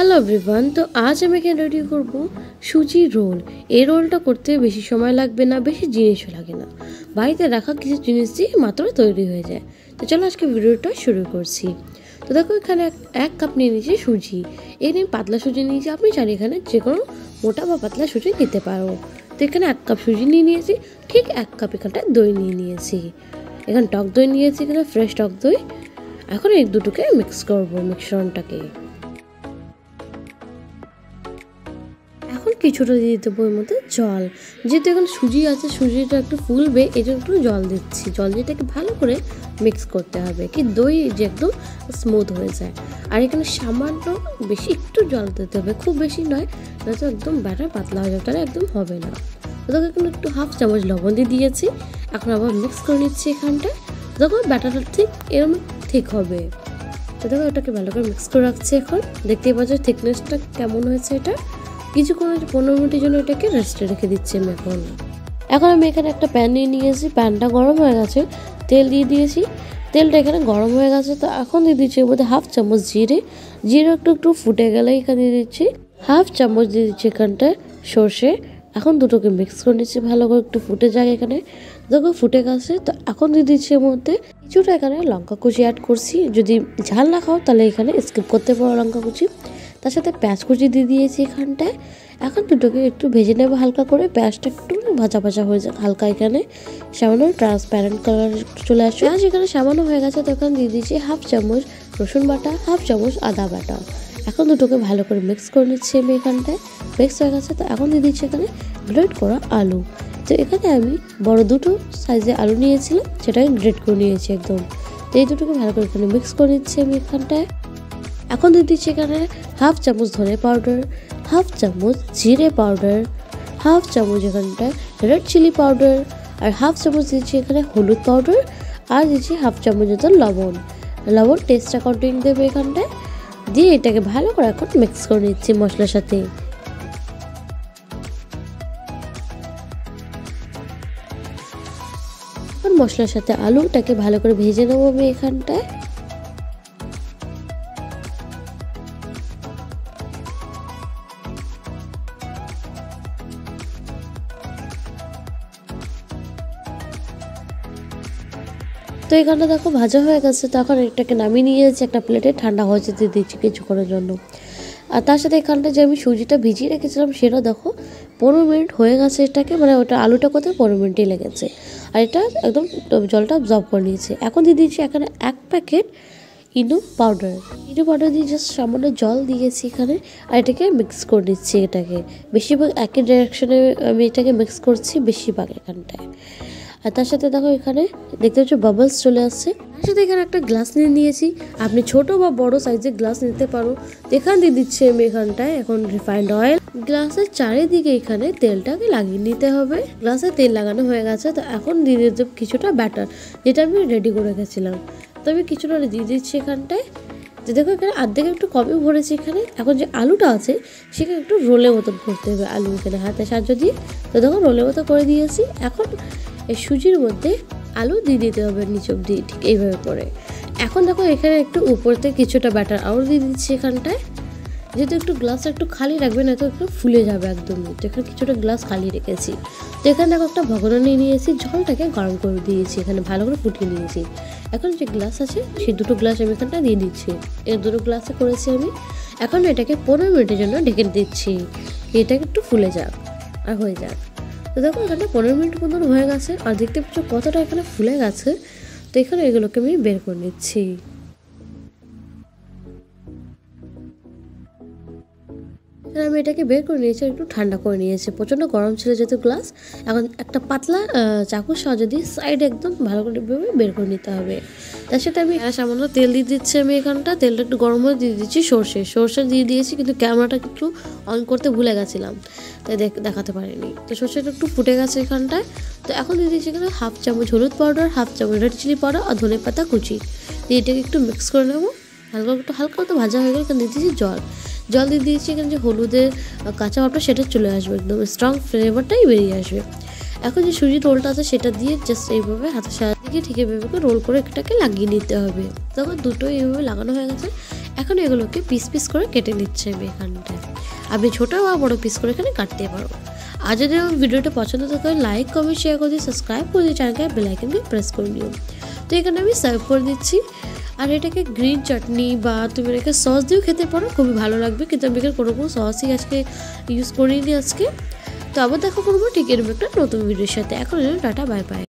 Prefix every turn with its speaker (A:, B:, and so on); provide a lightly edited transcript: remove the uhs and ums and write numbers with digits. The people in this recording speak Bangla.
A: হ্যালো এভরিওয়ান, তো আজ আমি এখানে রেডি করব সুজি রোল। এই রোলটা করতে বেশি সময় লাগবে না, বেশি জিনিসও লাগে না, বাড়িতে রাখা কিছু জিনিস দিয়ে মাত্র তৈরি হয়ে যায়। তো চলো আজকে ভিডিওটা শুরু করছি। তো দেখো এখানে এক কাপ নিয়ে নিয়েছি সুজি। এই নিয়ে পাতলা সুজি নিয়েছি, আপনি চাইলে এখানে যে কোনো মোটা বা পাতলা সুজি নিতে পারো। তো এখানে এক কাপ সুজি নিয়ে নিয়েছি, ঠিক এক কাপ এখানটায় দই নিয়ে নিয়েছি। এখানে টক দই নিয়েছি, এখানে ফ্রেশ টক দই। এখন এই দুটোকে মিক্স করবো মিশ্রণটাকে। এখন কিছুটা দিয়ে দেবো এর মধ্যে জল, যেহেতু এখানে সুজি আছে, সুজিটা একটু ফুলবে, এই জন্য একটু জল দিচ্ছি। জল দিয়ে এটাকে ভালো করে মিক্স করতে হবে, কি দই যে একদম স্মুথ হয়ে যায়। আর এখানে সামান্য বেশি একটু জল দিতে হবে, খুব বেশি নয়, নয়তো একদম ব্যাটার পাতলা হয়ে যাবে, তাহলে একদম হবে না। দেখো এখানে একটু হাফ চামচ লবণ দিয়ে দিয়েছি। এখন আবার মিক্স করে নিচ্ছি এখানটায়। দেখো ব্যাটারটা ঠিক এরকম ঠিক হবে। তো দেখো এটাকে ভালো করে মিক্স করে রাখছি। এখন দেখতেই পাচ্ছ থিকনেসটা কেমন হয়েছে। এটা কিছুক্ষণ 15 মিনিটের জন্য এটাকে রেস্টে রেখে দিচ্ছি আমি। এখন আমি এখানে একটা প্যান নিয়ে নিয়েছি, প্যানটা গরম হয়ে গেছে, তেল দিয়ে দিয়েছি। তেলটা এখানে গরম হয়ে গেছে, তো এখন দিয়ে দিচ্ছি এর মধ্যে হাফ চামচ জিরে। জিরে একটু ফুটে গেলে এখানে দিয়ে দিচ্ছি হাফ চামচ দিয়ে দিচ্ছি এখানটায় সর্ষে। এখন দুটোকে মিক্স করে নিচ্ছি ভালো করে, একটু ফুটে যায়। এখানে দেখো ফুটে গেছে, তো এখন দিয়ে দিচ্ছি এর মধ্যে কিছুটা এখানে লঙ্কা কুচি অ্যাড করছি। যদি ঝাল না খাও তাহলে এখানে স্কিপ করতে পারো লঙ্কা কুচি। তার সাথে পেঁয়াজ কুচি দিয়ে দিয়েছি এখানটায়। এখন দুটোকে একটু ভেজে নেবো হালকা করে, পেঁয়াজটা একটু ভাজা ভাজা হয়ে যায় হালকা। এখানে সামান্য ট্রান্সপ্যারেন্ট কালার একটু চলে আসছে। পেঁয়াজ এখানে সামান্য হয়ে গেছে, তখন দিয়ে দিয়েছি হাফ চামচ রসুন বাটা, হাফ চামচ আদা বাটা। এখন দুটোকে ভালো করে মিক্স করে নিচ্ছি আমি এখানটায়। মিক্স হয়ে গেছে, তো এখন দিয়ে দিচ্ছি এখানে গ্রেট করা আলু। তো এখানে আমি বড় দুটো সাইজে আলু নিয়েছিলাম, সেটাকে গ্রেট করে নিয়েছি একদম। তো এই দুটোকে ভালো করে এখানে মিক্স করে নিচ্ছি আমি এখানটায়। এখন দিয়ে দিচ্ছি এখানে হাফ চামচ ধনে পাউডার, হাফ চামচ জিরে পাউডার, হাফ চামচ এখানটায় রেড চিলি পাউডার, আর হাফ চামচ দিচ্ছি এখানে হলুদ পাউডার, আর দিচ্ছি হাফ চামচ মতো লবণ। লবণ টেস্ট অ্যাকর্ডিং দেবে এখানটায়। দিয়ে এটাকে ভালো করে এখন মিক্স করে নিচ্ছি মশলার সাথে। এখন মশলার সাথে আলুটাকে ভালো করে ভেজে নেবো আমি এখানটায়। তো এখানটা দেখো ভাজা হয়ে গেছে, তখন এটাকে নামিয়ে নিয়েছি একটা প্লেটে, ঠান্ডা হয়ে যেতে দিচ্ছি কিছুক্ষণের জন্য। আর তার সাথে এখানটা যে আমি সুজিটা ভিজিয়ে রেখেছিলাম সেটা দেখো 15 মিনিট হয়ে গেছে এটাকে, মানে ওটা আলুটা করতে 15 মিনিটই লেগেছে। আর এটা একদম জলটা অবজর্ব করে নিয়েছে। এখন দিয়ে দিচ্ছি এখানে 1 প্যাকেট ইনো পাউডার। ইনো পাউডার দিয়ে জাস্ট সামান্য জল দিয়েছি এখানে, আর এটাকে মিক্স করে নিচ্ছি। এটাকে বেশিরভাগ একই ডাইরেকশনে আমি এটাকে মিক্স করছি বেশিরভাগ এখানটায়। আর তার সাথে দেখো এখানে দেখতে পাচ্ছ বাবলস চলে আসছে। তার সাথে এখানে একটা গ্লাস নিয়ে নিয়েছি, আপনি ছোট বা বড় সাইজের গ্লাস নিতে পারো। এখান দিয়ে দিচ্ছি আমি এখানটায় এখন রিফাইন্ড অয়েল। গ্লাসের চারিদিকে এখানে তেলটাকে লাগিয়ে নিতে হবে। গ্লাসে তেল লাগানো হয়ে গেছে, তো এখন দিয়ে দিতে কিছুটা ব্যাটার, যেটা আমি রেডি করে রেখেছিলাম। তো আমি কিছুটা দিয়ে দিচ্ছি এখানটায়। যে দেখো এখানে অর্ধেক একটু কমই ভরেছি এখানে। এখন যে আলুটা আছে সেখানে একটু রোলের মতন করতে হবে আলু, এখানে হাতের সাহায্য দিয়ে। তো দেখো রোলের মতো করে দিয়েছি। এখন এই সুজির মধ্যে আলু দিয়ে দিতে হবে নিচ অব্দি, ঠিক এইভাবে করে। এখন দেখো এখানে একটু উপর থেকে কিছুটা ব্যাটার আরও দিয়ে দিচ্ছি এখানটায়, যেহেতু একটু গ্লাসটা একটু খালি রাখবে, না তো একটু ফুলে যাবে একদমই। তো এখানে কিছুটা গ্লাস খালি রেখেছি। তো এখানে দেখো একটা ভগোনা নিয়ে নিয়েছি, জলটাকে গরম করে দিয়েছি, এখানে ভালো করে ফুটিয়ে নিয়েছি। এখন যে গ্লাস আছে সেই দুটো গ্লাস আমি এখানটা দিয়ে দিচ্ছি। এই দুটো গ্লাসে করেছি আমি। এখন এটাকে 15 মিনিটের জন্য ঢেকে দিচ্ছি, এটাকে একটু ফুলে যাক আর হয়ে যাক। তো দেখো এখানে 15 মিনিট মতন হয়ে গেছে, আর দেখতে পাচ্ছ কতটা এখানে ফুলে গেছে। তো এখানে এগুলোকে আমি বের করে নিচ্ছি। আমি এটাকে বের করে নিয়েছি, একটু ঠান্ডা করে নিয়েছি, প্রচণ্ড গরম ছিল যেহেতু গ্লাস। এখন একটা পাতলা চাকুর সাহায্যে দিয়ে সাইড একদম ভালো করে বের করে নিতে হবে। তার সাথে আমি সামান্য তেল দিয়ে দিচ্ছি আমি এখানটা। তেলটা একটু গরম হয়ে দিয়ে দিচ্ছি সর্ষে দিয়ে দিয়েছি, কিন্তু ক্যামেরাটা একটু অন করতে ভুলে গেছিলাম, তাই দেখাতে পারিনি। তো সর্ষেটা একটু ফুটে গেছে এখানটায়। তো এখন দিয়ে দিচ্ছি এখানে হাফ চামচ হলুদ পাউডার, হাফ চামচ রেড চিলি পাউডার, আর ধনে পাতা কুচি দিয়ে এটাকে একটু মিক্স করে নেবো। হালকা মতো ভাজা হয়ে গেলে এখানে দিয়ে দিচ্ছি জল দিয়ে দিয়েছি। এখানে যে হলুদের কাঁচা ভাবটা সেটা চলে আসবে, একদম স্ট্রং ফ্লেভারটাই বেরিয়ে আসবে। এখন যে সুজি রোলটা আছে সেটা দিয়ে জাস্ট এইভাবে হাতের সাহায্যে ঠিক এইভাবে রোল করে এটাকে লাগিয়ে নিতে হবে। তখন দুটো এইভাবে লাগানো হয়ে গেছে। এখন এগুলোকে পিস পিস করে কেটে নিচ্ছে আমি এখানটায়। আপনি ছোটো বা বড়ো পিস করে এখানে কাটতে পারবো। আর যদি আমার ভিডিওটা পছন্দ থাকে লাইক কমেন্ট শেয়ার করে দিই, সাবস্ক্রাইব করে দিই, চ্যানেলকে বেল আইকনকে প্রেস করে নিও। তো এখানে আমি সার্ভ করে দিচ্ছি। আর এটাকে গ্রিন চাটনি বা তুমি এটাকে সস দিয়েও খেতে পারো, খুবই ভালো লাগবে। কিন্তু আমি এখানে কোনো সসই আজকে ইউজ করিনি আজকে। তো আবার দেখা করবো ঠিক এরকম একটা নতুন ভিডিওর সাথে। এখন টাটা, বাই বাই।